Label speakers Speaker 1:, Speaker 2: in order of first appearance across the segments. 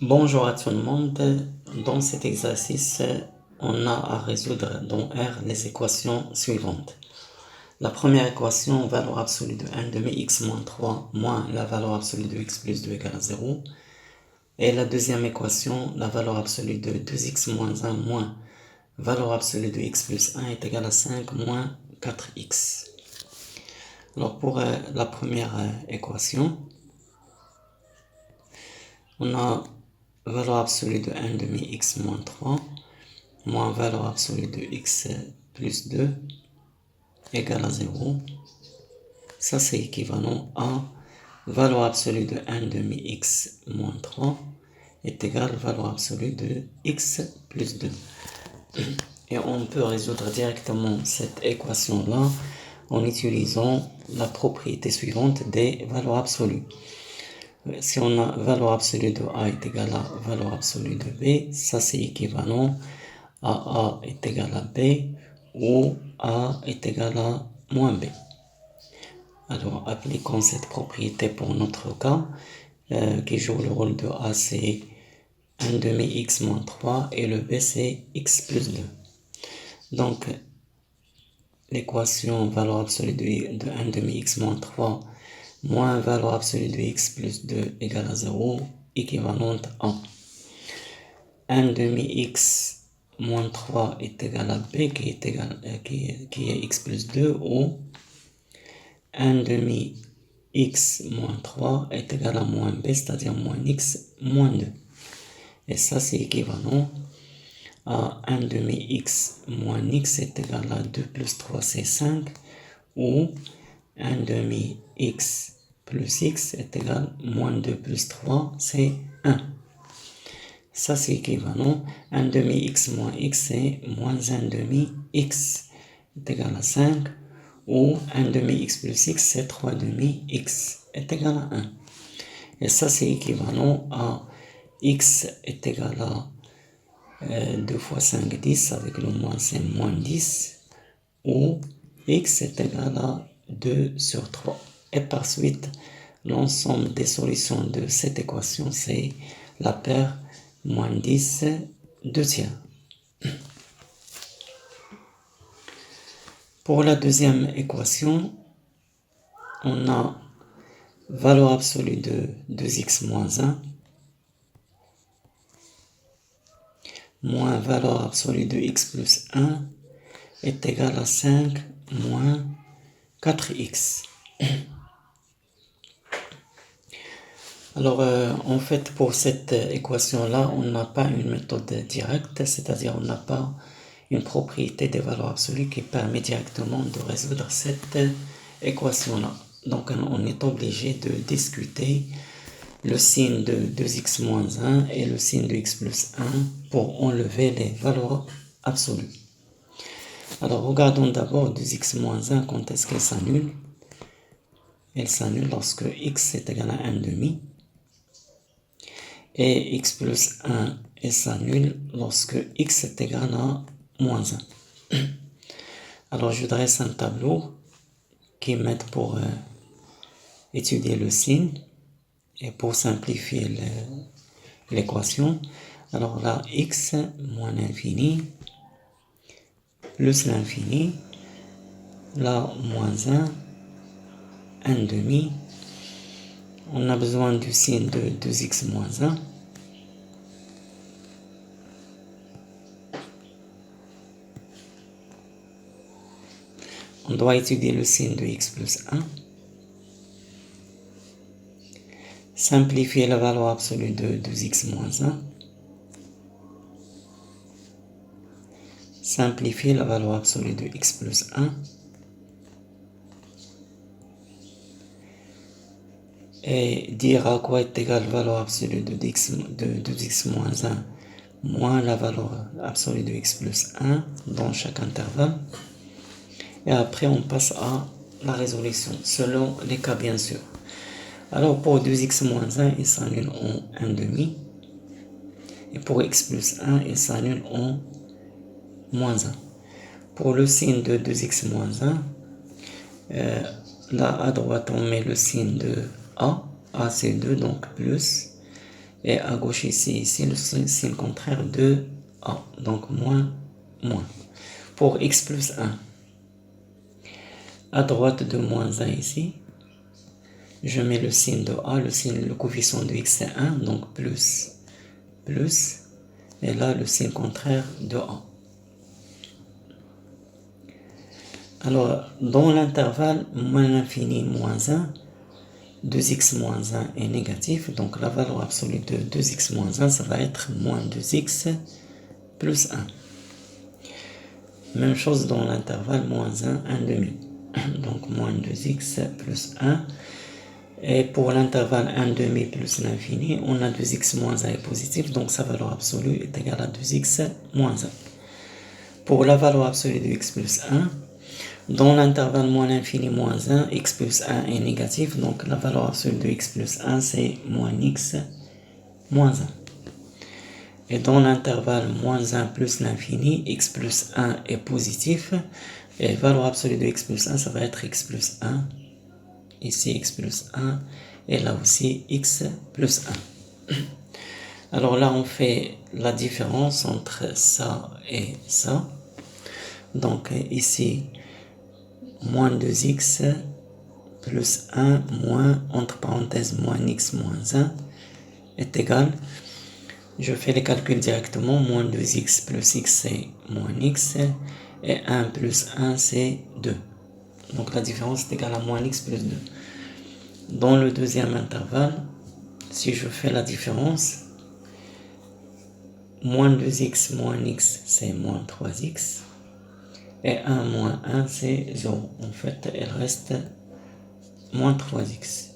Speaker 1: Bonjour à tout le monde. Dans cet exercice, on a à résoudre dans R les équations suivantes. La première équation, valeur absolue de 1 demi x moins 3 moins la valeur absolue de x plus 2 égale à 0. Et la deuxième équation, la valeur absolue de 2x moins 1 moins valeur absolue de x plus 1 est égale à 5 moins 4x. Alors pour la première équation, on a valeur absolue de 1 demi x moins 3 moins valeur absolue de x plus 2 égale à 0. Ça c'est équivalent à valeur absolue de 1 demi x moins 3 est égal à valeur absolue de x plus 2. Et on peut résoudre directement cette équation-là en utilisant la propriété suivante des valeurs absolues. Si on a valeur absolue de A est égal à valeur absolue de B, ça c'est équivalent à A est égal à B ou A est égal à moins B. Alors appliquons cette propriété pour notre cas qui joue le rôle de A, c'est 1 demi x moins 3 et le B c'est x plus 2. Donc l'équation valeur absolue de 1 demi x moins 3 moins valeur absolue de x plus 2 égale à 0 équivalente à 1 demi x moins 3 est égal à b qui est x plus 2 ou 1 demi x moins 3 est égal à moins b, c'est-à-dire moins x moins 2. Et ça c'est équivalent à 1 demi x moins x est égal à 2 plus 3 c'est 5 ou 1 demi x plus x est égal à moins 2 plus 3 c'est 1. Ça c'est équivalent. 1 demi x moins x c'est moins 1 demi x est égal à 5 ou 1 demi x plus x c'est 3 demi x est égal à 1. Et ça c'est équivalent à x est égal à 2 fois 5 10 avec le moins c'est moins 10 ou x est égal à 2 sur 3. Et par suite l'ensemble des solutions de cette équation c'est la paire moins 10 2 tiers. Pour la deuxième équation, on a valeur absolue de 2x moins 1 moins valeur absolue de x plus 1 est égal à 5 moins 4x. Alors, en fait, pour cette équation-là, on n'a pas une méthode directe, c'est-à-dire on n'a pas une propriété des valeurs absolues qui permet directement de résoudre cette équation-là. Donc, on est obligé de discuter le signe de 2x moins 1 et le signe de x plus 1 pour enlever les valeurs absolues. Alors, regardons d'abord 2x moins 1, quand est-ce qu'elle s'annule? Elle s'annule lorsque x est égal à 1 demi. Et x plus 1 elle s'annule lorsque x est égal à moins 1. Alors je dresse un tableau qui m'aide pour étudier le signe et pour simplifier l'équation. Alors là, x moins l'infini plus l'infini, là moins 1, 1 demi. On a besoin du signe de 2x moins 1. On doit étudier le signe de x plus 1. Simplifier la valeur absolue de 2x moins 1. Simplifier la valeur absolue de x plus 1. Et dire à quoi est égal la valeur absolue de 2x moins 1 moins la valeur absolue de x plus 1 dans chaque intervalle. Et après, on passe à la résolution, selon les cas bien sûr. Alors, pour 2x moins 1, il s'annule en 1 demi. Et pour x plus 1, il s'annule en moins 1. Pour le signe de 2x moins 1, là à droite, on met le signe de A. A c'est 2, donc plus. Et à gauche ici, c'est le signe contraire de A. Donc moins, moins. Pour x plus 1, à droite de moins 1 ici, je mets le signe de A, le coefficient de x c'est 1, donc plus, plus, et là le signe contraire de A. Alors, dans l'intervalle moins l'infini moins 1, 2x moins 1 est négatif, donc la valeur absolue de 2x moins 1, ça va être moins 2x plus 1. Même chose dans l'intervalle moins 1, 1 demi. Donc moins 2x plus 1. Et pour l'intervalle 1 demi plus l'infini, on a 2x moins 1 est positif, donc sa valeur absolue est égale à 2x moins 1. Pour la valeur absolue de x plus 1, dans l'intervalle moins l'infini moins 1, x plus 1 est négatif, donc la valeur absolue de x plus 1 c'est moins x moins 1. Et dans l'intervalle moins 1 plus l'infini, x plus 1 est positif, et la valeur absolue de x plus 1 ça va être x plus 1. Ici x plus 1 et là aussi x plus 1. Alors là on fait la différence entre ça et ça. Donc ici moins 2x plus 1 moins entre parenthèses moins x moins 1 est égal. Je fais les calculs directement. Moins 2x plus x c'est moins x et 1 plus 1 c'est 2. Donc la différence est égale à moins x plus 2. Dans le deuxième intervalle, si je fais la différence, moins 2x moins x c'est moins 3x et 1 moins 1 c'est 0. En fait, il reste moins 3x.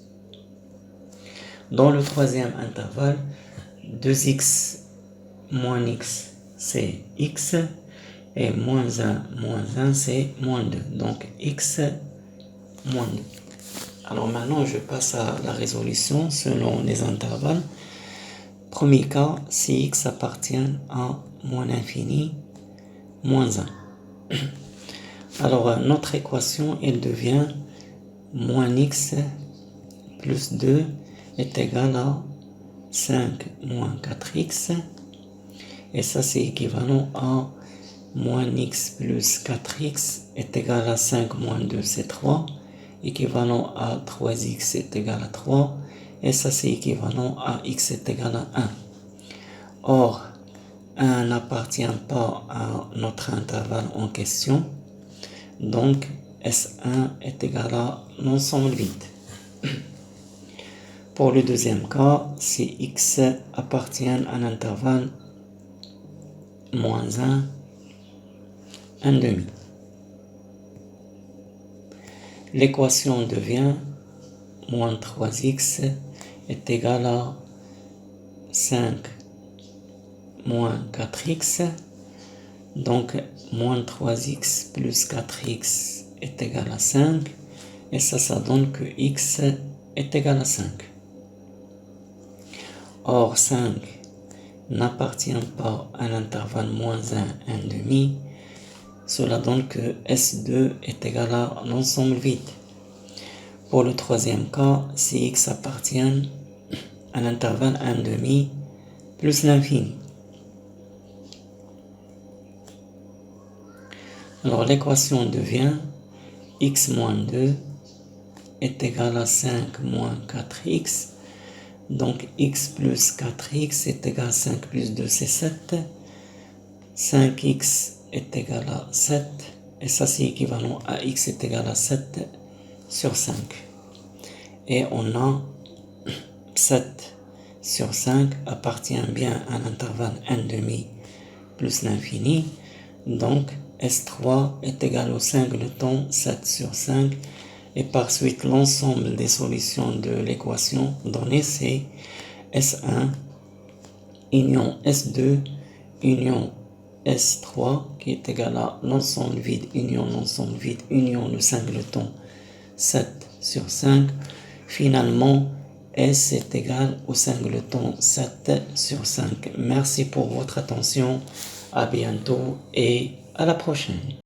Speaker 1: Dans le troisième intervalle, 2x moins x c'est x et moins 1 c'est moins 2. Donc x moins 2. Alors maintenant, je passe à la résolution selon les intervalles. Premier cas, si x appartient à moins l'infini, moins 1. Alors, notre équation, elle devient moins x plus 2 est égal à 5 moins 4x. Et ça, c'est équivalent à moins x plus 4x est égal à 5 moins 2, c'est 3. Équivalent à 3x est égal à 3. Et ça, c'est équivalent à x est égal à 1. Or, 1 n'appartient pas à notre intervalle en question. Donc, S1 est égal à l'ensemble vide. Pour le deuxième cas, si x appartient à l'intervalle moins 1, 1 demi. L'équation devient moins 3x est égal à 5 moins 4x. Donc, moins 3x plus 4x est égal à 5. Et ça donne que x est égal à 5. Or, 5 n'appartient pas à l'intervalle moins 1, 1 demi. Cela donne que S2 est égal à l'ensemble vide. Pour le troisième cas, si x appartient à l'intervalle 1 demi plus l'infini. Alors l'équation devient x moins 2 est égal à 5 moins 4x. Donc x plus 4x est égal à 5 plus 2 c'est 7. 5x est égal à 7. Et ça c'est équivalent à x est égal à 7 sur 5. Et on a 7 sur 5 appartient bien à l'intervalle 1 demi plus l'infini. Donc S3 est égal au singleton 7 sur 5. Et par suite, l'ensemble des solutions de l'équation donnée, c'est S1 union S2 union S3 qui est égal à l'ensemble vide union le singleton 7 sur 5. Finalement, S est égal au singleton 7 sur 5. Merci pour votre attention. À bientôt et à la prochaine.